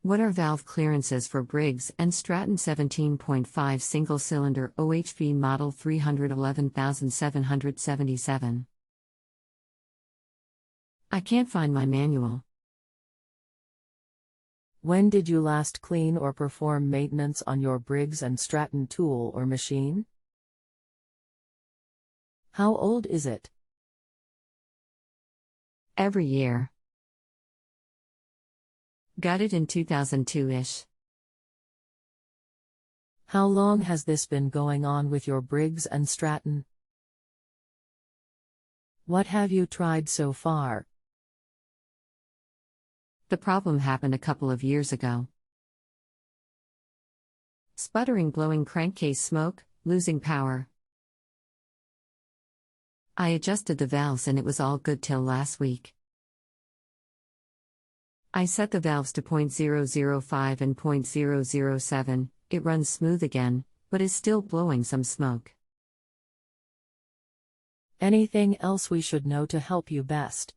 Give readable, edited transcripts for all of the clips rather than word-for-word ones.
What are valve clearances for Briggs and Stratton 17.5 single-cylinder OHV model 311,777? I can't find my manual. When did you last clean or perform maintenance on your Briggs and Stratton tool or machine? How old is it? Every year. Got it in 2002-ish. How long has this been going on with your Briggs and Stratton? What have you tried so far? The problem happened a couple of years ago. Sputtering, blowing crankcase smoke, losing power. I adjusted the valves and it was all good till last week. I set the valves to 0.005 and 0.007, it runs smooth again, but is still blowing some smoke. Anything else we should know to help you best?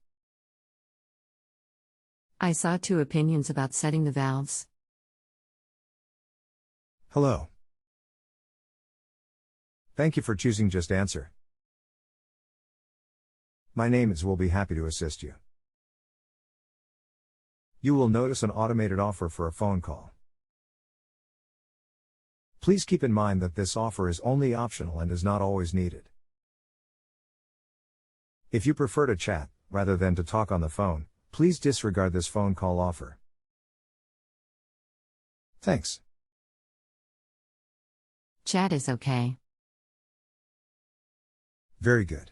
I saw 2 opinions about setting the valves. Hello. Thank you for choosing JustAnswer. My name is Will be happy to assist you. You will notice an automated offer for a phone call. Please keep in mind that this offer is only optional and is not always needed. If you prefer to chat, rather than to talk on the phone, please disregard this phone call offer. Thanks. Chat is okay. Very good.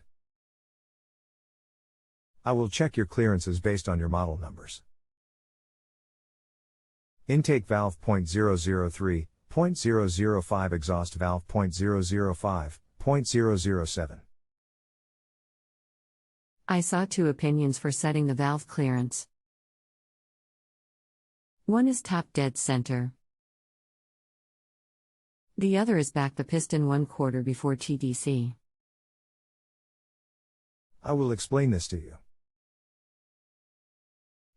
I will check your clearances based on your model numbers. Intake valve 0.003, 0.005, exhaust valve 0.005, 0.007. I saw 2 opinions for setting the valve clearance. One is top dead center. The other is back the piston 1/4 before TDC. I will explain this to you.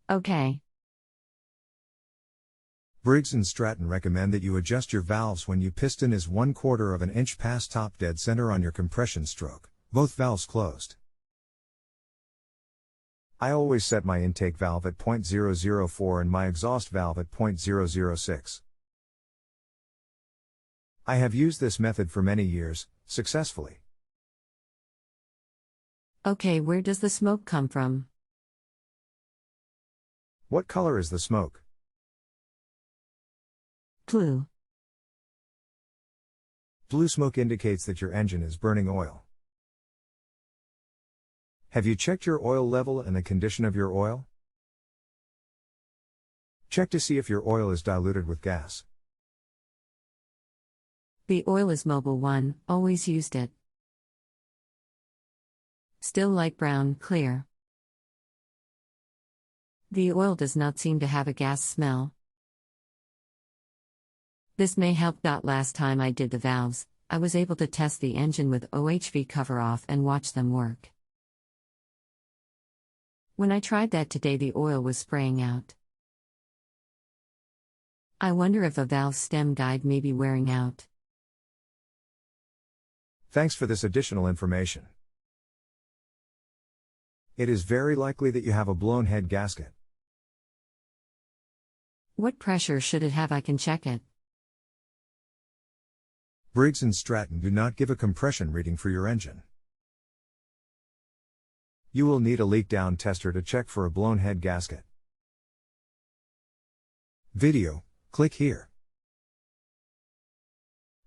Okay. Briggs and Stratton recommend that you adjust your valves when your piston is 1/4 of an inch past top dead center on your compression stroke, both valves closed. I always set my intake valve at 0.004 and my exhaust valve at 0.006. I have used this method for many years, successfully. Okay, where does the smoke come from? What color is the smoke? Blue. Blue smoke indicates that your engine is burning oil. Have you checked your oil level and the condition of your oil? Check to see if your oil is diluted with gas. The oil is Mobile 1, always used it. Still light brown, clear. The oil does not seem to have a gas smell. This may help. Last time I did the valves, I was able to test the engine with OHV cover off and watch them work. When I tried that today, the oil was spraying out. I wonder if a valve stem guide may be wearing out. Thanks for this additional information. It is very likely that you have a blown head gasket. What pressure should it have? I can check it. Briggs and Stratton do not give a compression reading for your engine. You will need a leak down tester to check for a blown head gasket. Video, click here.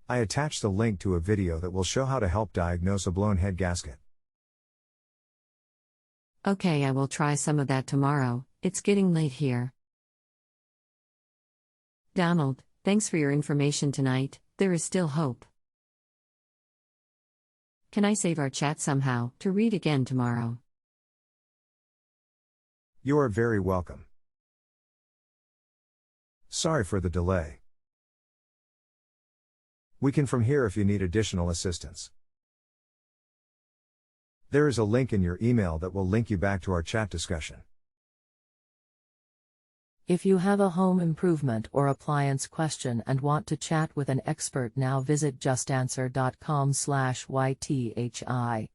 I attached a link to a video that will show how to help diagnose a blown head gasket. Okay, I will try some of that tomorrow. It's getting late here. Donald, thanks for your information tonight. There is still hope. Can I save our chat somehow to read again tomorrow? You are very welcome. Sorry for the delay. We can from here if you need additional assistance. There is a link in your email that will link you back to our chat discussion. If you have a home improvement or appliance question and want to chat with an expert, now visit justanswer.com/YTHI.